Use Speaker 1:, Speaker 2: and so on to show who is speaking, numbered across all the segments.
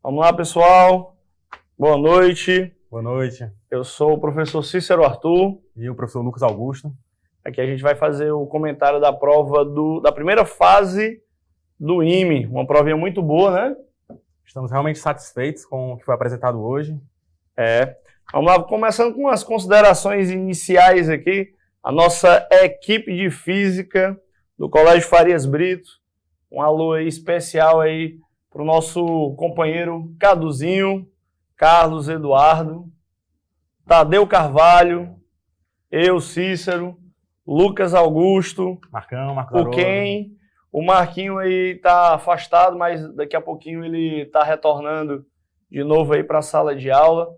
Speaker 1: Vamos lá, pessoal. Boa noite.
Speaker 2: Boa noite.
Speaker 1: Eu sou o professor Cícero Arthur.
Speaker 2: E o professor Lucas Augusto.
Speaker 1: Aqui a gente vai fazer o comentário da prova da primeira fase do IME. Uma provinha muito boa, né?
Speaker 2: Estamos realmente satisfeitos com o que foi apresentado hoje.
Speaker 1: Vamos lá, começando com as considerações iniciais aqui. A nossa equipe de física do Colégio Farias Brito. Um alô aí especial aí para o nosso companheiro Caduzinho, Carlos Eduardo, Tadeu Carvalho, eu, Cícero, Lucas Augusto,
Speaker 2: Marcão,
Speaker 1: o Ken, o Marquinho aí tá afastado, mas daqui a pouquinho ele tá retornando de novo aí para a sala de aula.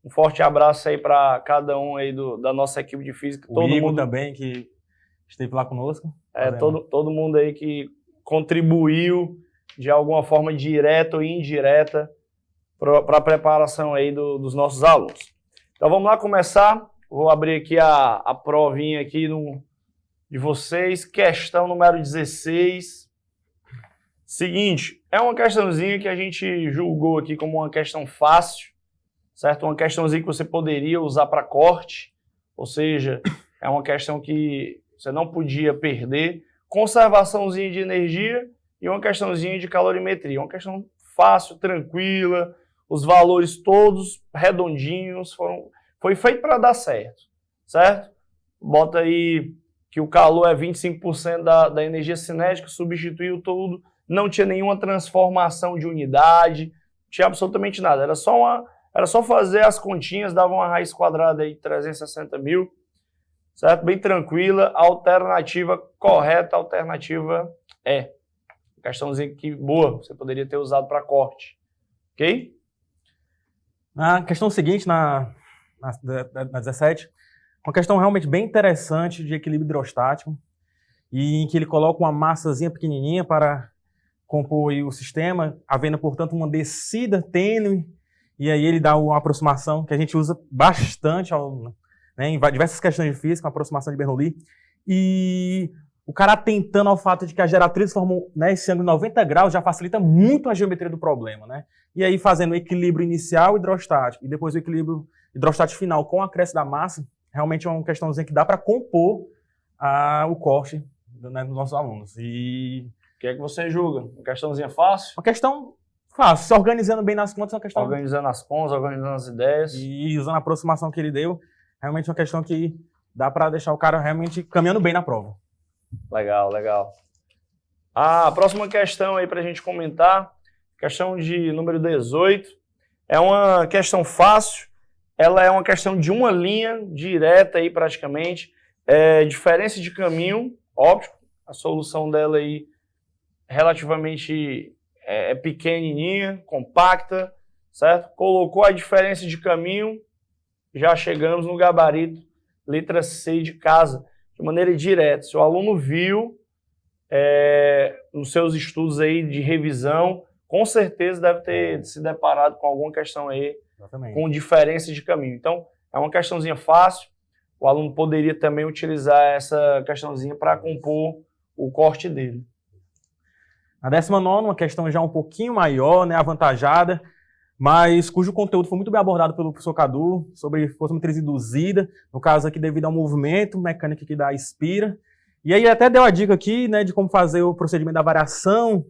Speaker 1: Um forte abraço aí para cada um aí da nossa equipe de física.
Speaker 2: O Igor também, que esteve lá conosco.
Speaker 1: Todo mundo aí que contribuiu de alguma forma direta ou indireta para a preparação aí dos nossos alunos. Então vamos lá começar. Vou abrir aqui a provinha aqui de vocês. Questão número 16. Seguinte, é uma questãozinha que a gente julgou aqui como uma questão fácil, certo? Uma questãozinha que você poderia usar para corte, ou seja, é uma questão que você não podia perder. Conservaçãozinha de energia e uma questãozinha de calorimetria. Uma questão fácil, tranquila, os valores todos redondinhos, foi feito para dar certo, certo? Bota aí que o calor é 25% da energia cinética, substituiu tudo, não tinha nenhuma transformação de unidade, não tinha absolutamente nada, era só fazer as continhas, dava uma raiz quadrada aí de 360 mil, certo? Bem tranquila, a alternativa correta, a alternativa é. Questãozinha que boa, você poderia ter usado para corte, ok?
Speaker 2: Na questão seguinte, na 17, uma questão realmente bem interessante de equilíbrio hidrostático, e em que ele coloca uma massazinha pequenininha para compor o sistema, havendo, portanto, uma descida tênue, e aí ele dá uma aproximação que a gente usa bastante em diversas questões de física, uma aproximação de Bernoulli, e o cara atentando ao fato de que a geratriz formou esse ângulo de 90 graus já facilita muito a geometria do problema, né? E aí fazendo o equilíbrio inicial hidrostático e depois o equilíbrio hidrostático final com o acréscimo da massa, realmente é uma questãozinha que dá para compor o corte dos nossos alunos. E
Speaker 1: o que é que você julga? Uma questãozinha fácil?
Speaker 2: Uma questão fácil, se organizando bem nas contas, é uma questão...
Speaker 1: Organizando as contas, organizando as ideias.
Speaker 2: E usando a aproximação que ele deu, realmente é uma questão que dá para deixar o cara realmente caminhando bem na prova.
Speaker 1: Legal, legal. A próxima questão aí para a gente comentar, questão de número 18, é uma questão fácil, ela é uma questão de uma linha direta aí praticamente, diferença de caminho, óbvio, a solução dela aí relativamente pequenininha, compacta, certo? Colocou a diferença de caminho, já chegamos no gabarito, letra C de casa, de maneira direta. Se o aluno viu nos seus estudos aí de revisão, com certeza deve ter se deparado com alguma questão aí,
Speaker 2: exatamente,
Speaker 1: com diferença de caminho. Então, é uma questãozinha fácil, o aluno poderia também utilizar essa questãozinha para compor o corte dele.
Speaker 2: A 19ª, uma questão já um pouquinho maior, né, avantajada, mas cujo conteúdo foi muito bem abordado pelo professor Cadu, sobre força motriz induzida, no caso aqui devido ao movimento mecânico que dá Inspira. E aí até deu a dica aqui, né, de como fazer o procedimento da variação,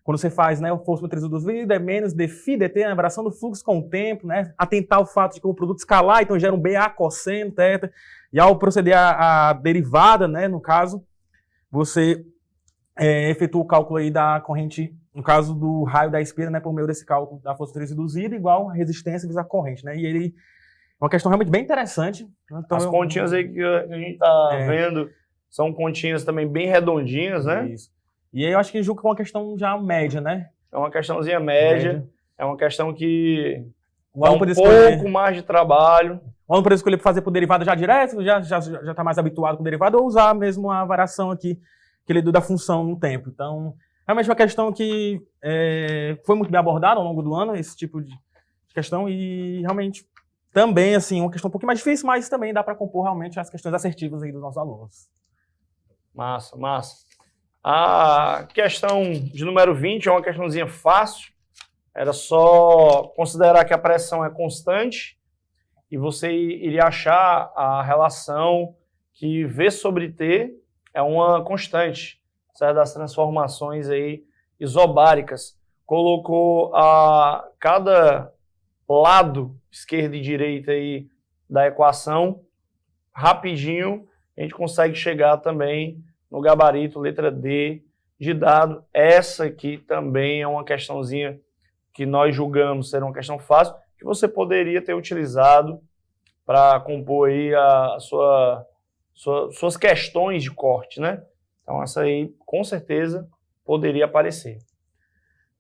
Speaker 2: quando você faz, né, o força motriz induzida é menos dφ dt, a variação do fluxo com o tempo, né, atentar ao fato de que o produto escalar, então gera um BA cosseno, θ, e ao proceder a derivada, né, no caso, você efetua o cálculo aí da corrente, no caso do raio da Inspira, né, por meio desse cálculo da força motriz induzida, igual a resistência vezes a corrente, né, e ele é uma questão realmente bem interessante. Então,
Speaker 1: as continhas aí que a gente está vendo são continhas também bem redondinhas, né?
Speaker 2: Isso. E aí eu acho que julga que é uma questão já média, né?
Speaker 1: É uma questãozinha média. É uma questão que
Speaker 2: o
Speaker 1: dá um pouco mais de trabalho.
Speaker 2: O aluno poderia escolher fazer por derivada já direto, já está mais habituado com derivada, ou usar mesmo a variação aqui, que ele deu da função no tempo. Então, realmente uma questão que foi muito bem abordada ao longo do ano, esse tipo de questão, e realmente também, assim, uma questão um pouquinho mais difícil, mas também dá para compor realmente as questões assertivas aí dos nossos alunos.
Speaker 1: Massa, massa. A questão de número 20 é uma questãozinha fácil, Era só considerar que a pressão é constante e você iria achar a relação que V sobre T é uma constante, certo? Das transformações aí isobáricas. Colocou a cada lado, esquerda e direita aí da equação, rapidinho a gente consegue chegar também no gabarito, letra D, de dado. Essa aqui também é uma questãozinha que nós julgamos ser uma questão fácil, que você poderia ter utilizado para compor aí suas questões de corte, né? Então essa aí, com certeza, poderia aparecer.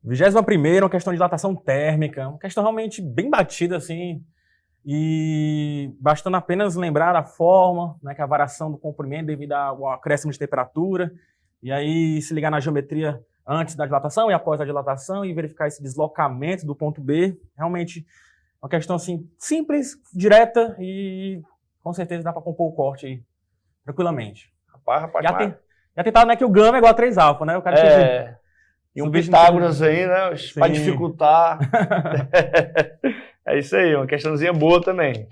Speaker 2: 21ª, uma questão de dilatação térmica, uma questão realmente bem batida, assim, e bastando apenas lembrar a forma, né, que é a variação do comprimento devido ao acréscimo de temperatura, e aí se ligar na geometria antes da dilatação e após a dilatação e verificar esse deslocamento do ponto B. Realmente uma questão assim simples, direta e com certeza dá para compor o corte aí tranquilamente.
Speaker 1: Rapaz,
Speaker 2: já tentado, né, que o gama é igual a 3α, né? O cara
Speaker 1: e um Pitágoras aí, né, para dificultar. É isso aí, uma questãozinha boa também.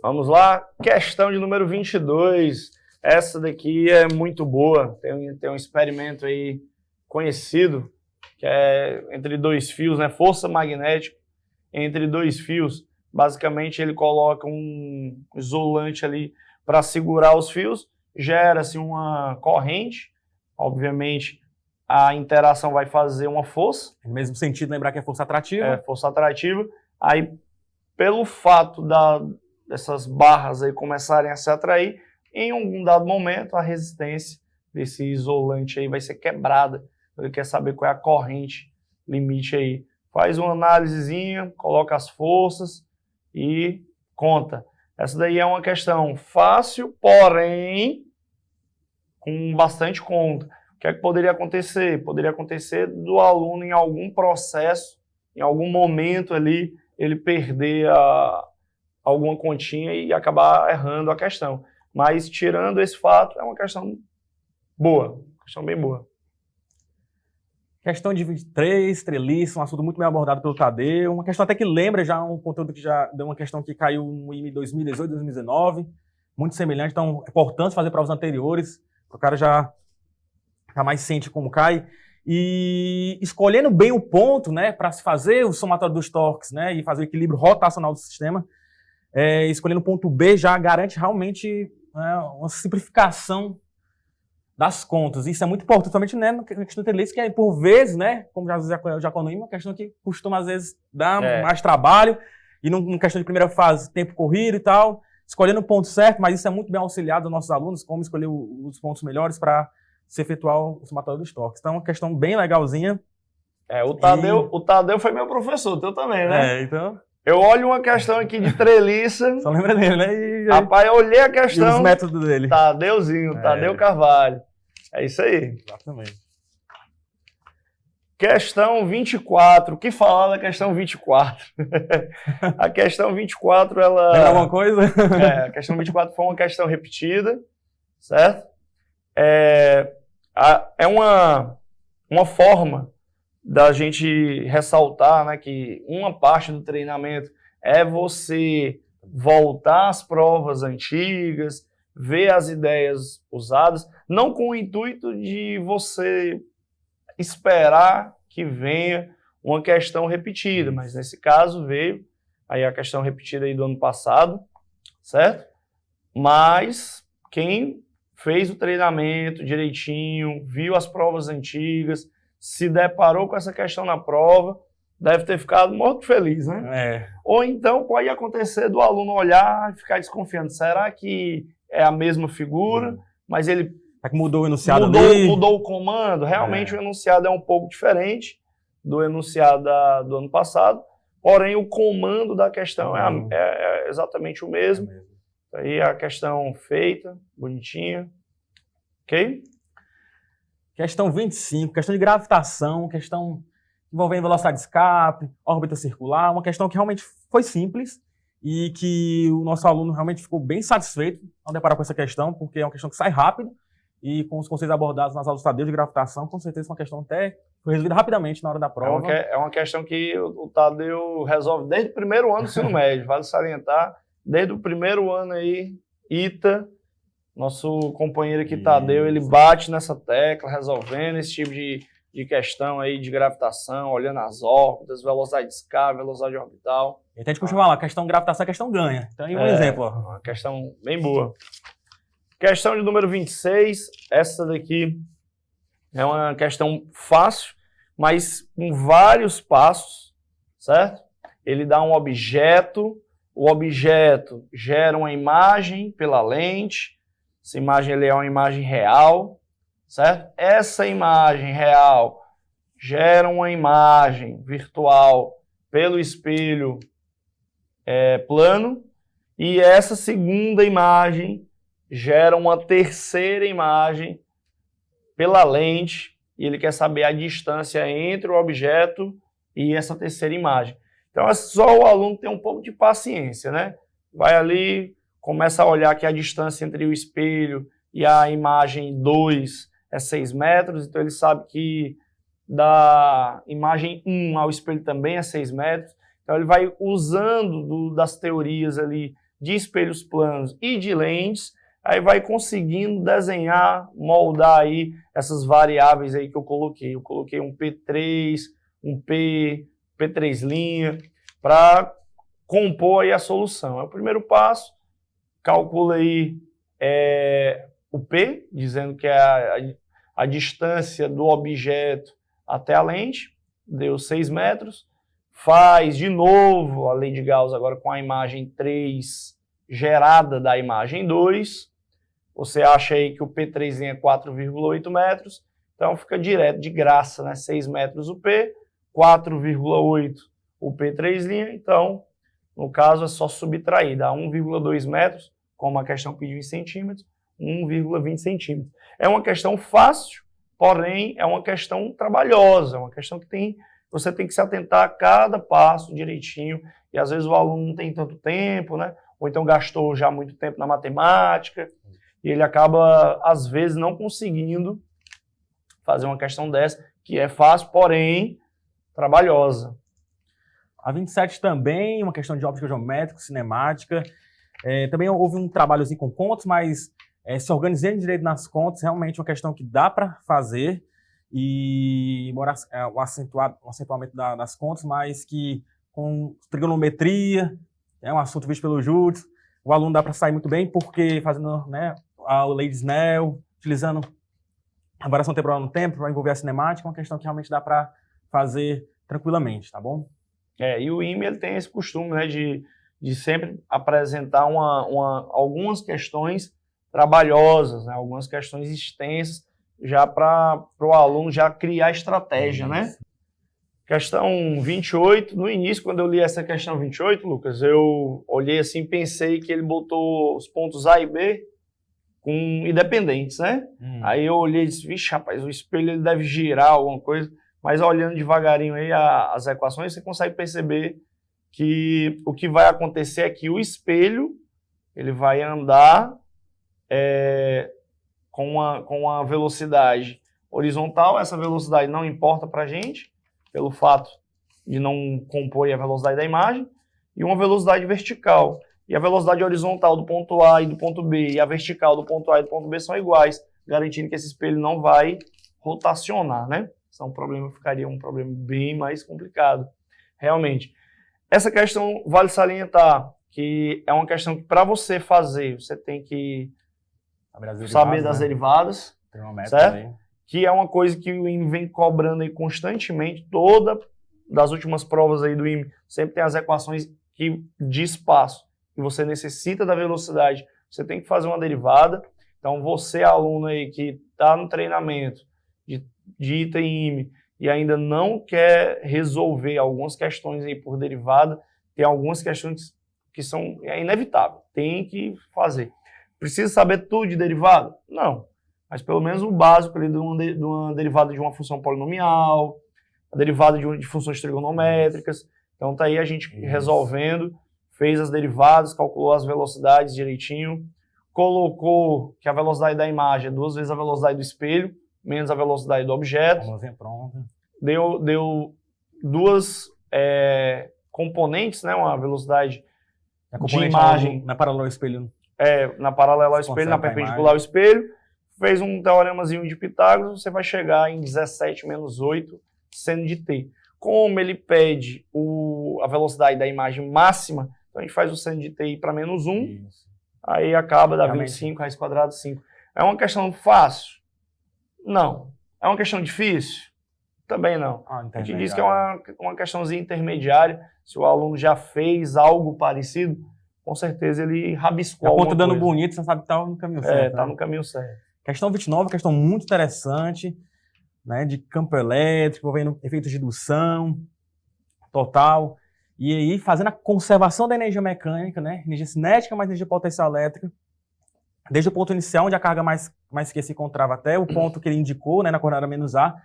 Speaker 1: Vamos lá, questão de número 22. Essa daqui é muito boa, tem um experimento aí conhecido, que é entre dois fios, né? Força magnética entre dois fios. Basicamente ele coloca um isolante ali para segurar os fios, gera-se uma corrente, obviamente a interação vai fazer uma força.
Speaker 2: No mesmo sentido, lembrar que é força atrativa.
Speaker 1: É, força atrativa. Aí, pelo fato dessas barras aí começarem a se atrair, em algum dado momento, a resistência desse isolante aí vai ser quebrada. Ele quer saber qual é a corrente limite aí. Faz uma análisezinha, coloca as forças e conta. Essa daí é uma questão fácil, porém com bastante conta. O que é que poderia acontecer? Poderia acontecer do aluno em algum processo, em algum momento ali, ele perder alguma continha e acabar errando a questão. Mas, tirando esse fato, é uma questão boa, questão bem boa.
Speaker 2: Questão de 23, treliça, um assunto muito bem abordado pelo Tadeu, uma questão até que lembra já um conteúdo que já deu uma questão que caiu no IME 2018, 2019, muito semelhante, então é importante fazer provas anteriores, para o cara já ficar mais ciente como cai, e escolhendo bem o ponto, né, para se fazer o somatório dos torques, né, e fazer o equilíbrio rotacional do sistema, escolhendo o ponto B já garante realmente uma simplificação das contas. Isso é muito importante, principalmente, né, na questão de que é, por vezes, né, como já dizia o Jaconoim, uma questão que costuma, às vezes, dar mais trabalho, e numa questão de primeira fase, tempo corrido e tal, escolhendo o ponto certo, mas isso é muito bem auxiliado aos nossos alunos, como escolher os pontos melhores para se efetuar o somatório dos torques. Então, é uma questão bem legalzinha.
Speaker 1: O Tadeu foi meu professor, teu também, né?
Speaker 2: Então...
Speaker 1: Eu olho uma questão aqui de treliça.
Speaker 2: Só lembra dele, né?
Speaker 1: Rapaz, eu olhei a questão.
Speaker 2: E os métodos dele.
Speaker 1: Tadeuzinho, Tadeu Carvalho. É isso aí.
Speaker 2: Exatamente.
Speaker 1: Questão 24. O que falar da questão 24? A questão 24, ela...
Speaker 2: Lembra alguma coisa?
Speaker 1: A questão 24 foi uma questão repetida, certo? É uma forma da gente ressaltar, né, que uma parte do treinamento é você voltar às provas antigas, ver as ideias usadas, não com o intuito de você esperar que venha uma questão repetida, mas nesse caso veio aí a questão repetida aí do ano passado, certo? Mas quem fez o treinamento direitinho, viu as provas antigas, se deparou com essa questão na prova, deve ter ficado muito feliz, né? Ou então pode acontecer do aluno olhar e ficar desconfiando. Será que é a mesma figura, mas ele
Speaker 2: mudou o enunciado
Speaker 1: mudou o comando? Realmente o enunciado é um pouco diferente do enunciado do ano passado, porém o comando da questão é exatamente o mesmo. Aí a questão feita, bonitinha. Ok?
Speaker 2: Questão 25, questão de gravitação, questão envolvendo velocidade de escape, órbita circular, uma questão que realmente foi simples e que o nosso aluno realmente ficou bem satisfeito ao deparar com essa questão, porque é uma questão que sai rápido e com os conceitos abordados nas aulas do Tadeu de gravitação, com certeza é uma questão até foi resolvida rapidamente na hora da prova.
Speaker 1: É uma questão que o Tadeu resolve desde o primeiro ano do ensino médio, vale salientar, desde o primeiro ano aí, ITA, nosso companheiro aqui, Tadeu, ele bate nessa tecla, resolvendo esse tipo de questão aí de gravitação, olhando as órbitas, velocidade de escala, velocidade orbital.
Speaker 2: Então a gente costuma falar, questão gravitação é questão ganha. Então aí um exemplo. Ó.
Speaker 1: Uma questão bem boa. Questão de número 26, essa daqui é uma questão fácil, mas com vários passos, certo? Ele dá um objeto, o objeto gera uma imagem pela lente, essa imagem é uma imagem real, certo? Essa imagem real gera uma imagem virtual pelo espelho plano, e essa segunda imagem gera uma terceira imagem pela lente, e ele quer saber a distância entre o objeto e essa terceira imagem. Então é só o aluno ter um pouco de paciência, né? Vai ali, começa a olhar que a distância entre o espelho e a imagem 2 é 6 metros, então ele sabe que da imagem 1 ao espelho também é 6 metros. Então ele vai usando das teorias ali de espelhos planos e de lentes, aí vai conseguindo desenhar, moldar aí essas variáveis aí que eu coloquei. Eu coloquei um P3, um P3', para compor aí a solução. É o primeiro passo, calcula aí o P, dizendo que é a distância do objeto até a lente, deu 6 metros. Faz de novo a lei de Gauss agora com a imagem 3 gerada da imagem 2. Você acha aí que o P3 é 4,8 metros, então fica direto, de graça, né? 6 metros o P, 4,8 o P3', então, no caso, é só subtrair, dá 1,2 metros, como a questão pediu em centímetros, 1,20 centímetros. É uma questão fácil, porém, é uma questão trabalhosa, é uma questão que você tem que se atentar a cada passo direitinho, e às vezes o aluno não tem tanto tempo, né? Ou então gastou já muito tempo na matemática, e ele acaba, às vezes, não conseguindo fazer uma questão dessa, que é fácil, porém, trabalhosa.
Speaker 2: A 27 também, uma questão de óptica geométrica, cinemática. Também houve um trabalhozinho com contas, mas se organizando direito nas contas, realmente uma questão que dá para fazer, e embora o acentuamento das contas, mas que com trigonometria, é um assunto visto pelo Júlio, o aluno dá para sair muito bem, porque fazendo, né, a lei de Snell, utilizando a variação temporal no tempo para envolver a cinemática, é uma questão que realmente dá para fazer tranquilamente, tá bom?
Speaker 1: E o IME ele tem esse costume, né, de sempre apresentar algumas questões trabalhosas, né, algumas questões extensas, já para o aluno já criar estratégia, né? Questão 28, no início, quando eu li essa questão 28, Lucas, eu olhei assim e pensei que ele botou os pontos A e B com independentes, né? Aí eu olhei e disse, vixe, rapaz, o espelho ele deve girar alguma coisa, mas olhando devagarinho aí as equações, você consegue perceber que o que vai acontecer é que o espelho ele vai andar com uma velocidade horizontal, essa velocidade não importa para a gente, pelo fato de não compor a velocidade da imagem, e uma velocidade vertical. E a velocidade horizontal do ponto A e do ponto B, e a vertical do ponto A e do ponto B são iguais, garantindo que esse espelho não vai rotacionar, né? Então ficaria um problema bem mais complicado, realmente. Essa questão vale salientar que é uma questão que para você fazer, você tem que saber das derivadas, certo? Também. Que é uma coisa que o IME vem cobrando aí constantemente, das últimas provas aí do IME, sempre tem as equações de espaço, que você necessita da velocidade, você tem que fazer uma derivada. Então você, aluno aí que está no treinamento de ITA e IME e ainda não quer resolver algumas questões aí por derivada, tem algumas questões que são inevitáveis, tem que fazer. Precisa saber tudo de derivada? Não. Mas pelo menos o básico ali de uma derivada de uma função polinomial, a derivada de funções trigonométricas. Então tá aí a gente resolvendo, fez as derivadas, calculou as velocidades direitinho. colocou que a velocidade da imagem é 2 vezes a velocidade do espelho, menos a velocidade do objeto.
Speaker 2: Pronto.
Speaker 1: Deu 2 componentes, né? Uma velocidade de imagem
Speaker 2: na paralela ao espelho.
Speaker 1: Na paralela ao espelho, na perpendicular ao espelho. Fez um teoremazinho de Pitágoras, você vai chegar em 17 menos 8 seno de t. Como ele pede a velocidade da imagem máxima, então a gente faz o seno de t para menos 1,
Speaker 2: Isso.
Speaker 1: aí acaba, dá
Speaker 2: Realmente.
Speaker 1: 25, raiz quadrada 5. É uma questão fácil? Não. É uma questão difícil? Também não. A gente diz que é uma questãozinha intermediária. Se o aluno já fez algo parecido, com certeza ele rabiscou alguma coisa.
Speaker 2: Dando bonito, você sabe que está no caminho certo.
Speaker 1: Está no caminho certo.
Speaker 2: Questão 29, questão muito interessante, né, de campo elétrico, envolvendo efeitos de indução total, e aí fazendo a conservação da energia mecânica, né, energia cinética mais energia potencial elétrica, desde o ponto inicial, onde a carga mais que se encontrava, até o ponto que ele indicou, né, na coordenada menos A,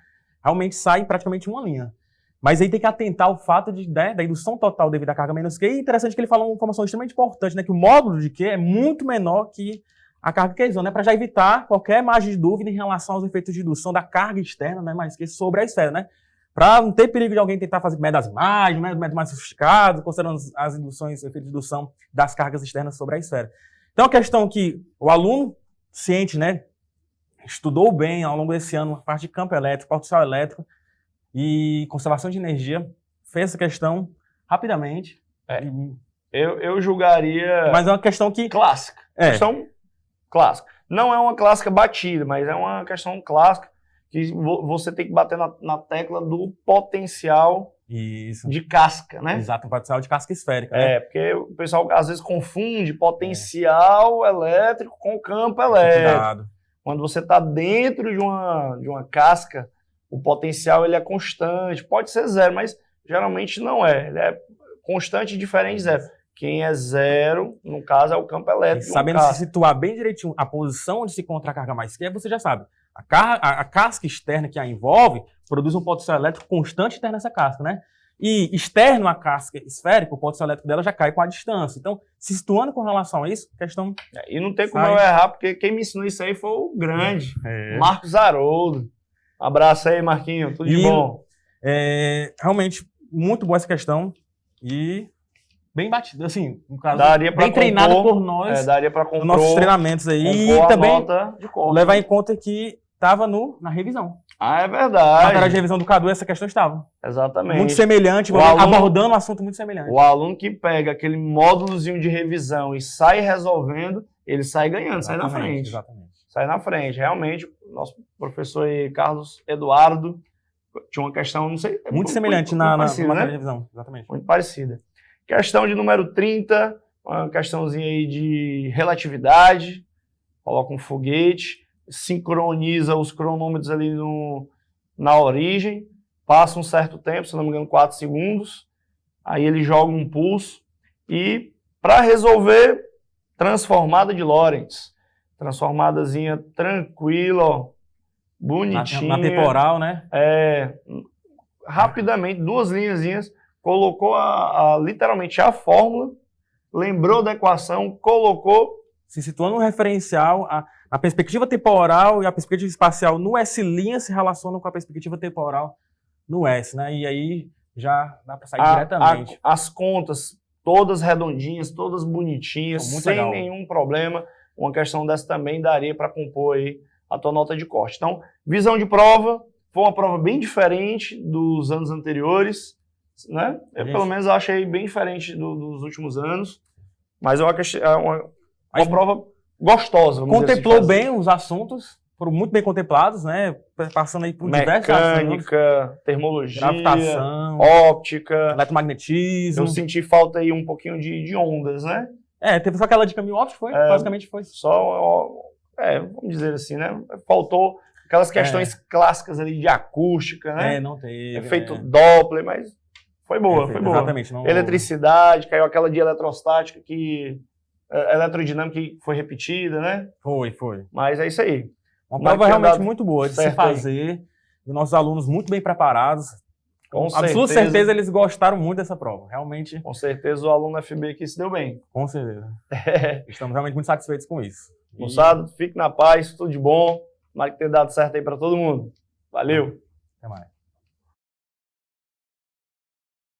Speaker 2: realmente sai praticamente uma linha. Mas aí tem que atentar ao fato da indução total devido à carga menos Q, e interessante que ele fala uma informação extremamente importante, né, que o módulo de Q é muito menor que a carga Q, né, para já evitar qualquer margem de dúvida em relação aos efeitos de indução da carga externa, né, mais que sobre a esfera, né, para não ter perigo de alguém tentar fazer métodos mais sofisticados, considerando as induções, efeitos de indução das cargas externas sobre a esfera. Então, a questão que o aluno ciente, né, estudou bem ao longo desse ano a parte de campo elétrico, potencial elétrico e conservação de energia, fez essa questão rapidamente.
Speaker 1: Eu julgaria...
Speaker 2: Mas é uma questão que...
Speaker 1: Clássica. Questão clássica. Não é uma clássica batida, mas é uma questão clássica que você tem que bater na tecla do potencial de casca, né?
Speaker 2: Exato, um potencial de casca esférica. Né?
Speaker 1: Porque o pessoal às vezes confunde potencial elétrico com campo elétrico. Cuidado. Quando você está dentro de uma casca, o potencial ele é constante. Pode ser 0, mas geralmente não é. Ele é constante e diferente de 0. Quem é 0, no caso, é o campo elétrico.
Speaker 2: Sabendo se situar bem direitinho a posição onde se encontra a carga mais Q, você já sabe. A casca externa que a envolve produz um potencial elétrico constante interno nessa casca, né? E externo à casca esférica, o potencial elétrico dela já cai com a distância. Então, se situando com relação a isso, questão...
Speaker 1: E não tem como eu errar, porque quem me ensinou isso aí foi o grande, Marcos Haroldo. Abraço aí, Marquinho. Tudo de bom.
Speaker 2: Realmente, muito boa essa questão. E... bem batido, assim, no caso,
Speaker 1: bem
Speaker 2: treinado por nós,
Speaker 1: daria para compor,
Speaker 2: nos nossos treinamentos aí, e também levar em conta que estava na revisão.
Speaker 1: É verdade.
Speaker 2: Na matéria de revisão do Cadu, essa questão estava.
Speaker 1: Exatamente.
Speaker 2: Muito semelhante, abordando um assunto muito semelhante.
Speaker 1: O aluno que pega aquele módulozinho de revisão e sai resolvendo, ele sai ganhando, sai na frente.
Speaker 2: Exatamente.
Speaker 1: Sai na frente. Realmente, nosso professor aí, Carlos Eduardo, tinha uma questão, não sei...
Speaker 2: Muito semelhante na matéria
Speaker 1: né?
Speaker 2: de revisão, exatamente.
Speaker 1: Muito parecida. Questão de número 30, uma questãozinha aí de relatividade, coloca um foguete, sincroniza os cronômetros ali na origem, passa um certo tempo, se não me engano 4 segundos, aí ele joga um pulso e para resolver, transformada de Lorentz, transformadazinha tranquila, ó, bonitinha.
Speaker 2: Na temporal, né?
Speaker 1: Rapidamente, 2 linhazinhas, colocou literalmente a fórmula, lembrou da equação, colocou...
Speaker 2: Se situando no referencial, a perspectiva temporal e a perspectiva espacial no S' se relacionam com a perspectiva temporal no S, né? E aí já dá para sair diretamente.
Speaker 1: As contas todas redondinhas, todas bonitinhas, sem legal. Nenhum problema. Uma questão dessa também daria para compor aí a tua nota de corte. Então, visão de prova, foi uma prova bem diferente dos anos anteriores, né? Eu, pelo menos, achei bem diferente dos últimos anos, mas eu achei uma prova gostosa.
Speaker 2: Contemplou assim, bem os assuntos, foram muito bem contemplados, né? Passando aí por diversos assuntos.
Speaker 1: Mecânica, termologia,
Speaker 2: gravitação,
Speaker 1: óptica,
Speaker 2: eletromagnetismo.
Speaker 1: Eu senti falta aí um pouquinho de ondas, né?
Speaker 2: Teve só aquela de caminho óptico, foi? Basicamente foi.
Speaker 1: Só, vamos dizer assim, né? Faltou aquelas questões clássicas ali de acústica, né?
Speaker 2: Não teve.
Speaker 1: Efeito Doppler, mas foi boa, foi boa.
Speaker 2: Exatamente. Não...
Speaker 1: Eletricidade, caiu aquela de eletrostática eletrodinâmica que foi repetida, né?
Speaker 2: Foi.
Speaker 1: Mas é isso aí.
Speaker 2: Uma prova realmente muito boa de se fazer. E nossos alunos muito bem preparados. Com absoluta certeza eles gostaram muito dessa prova. Realmente.
Speaker 1: Com certeza o aluno FB aqui se deu bem.
Speaker 2: Com certeza. Estamos realmente muito satisfeitos com isso.
Speaker 1: Moçada, fique na paz, tudo de bom. Tomara que tenha dado certo aí para todo mundo. Valeu!
Speaker 2: Até mais.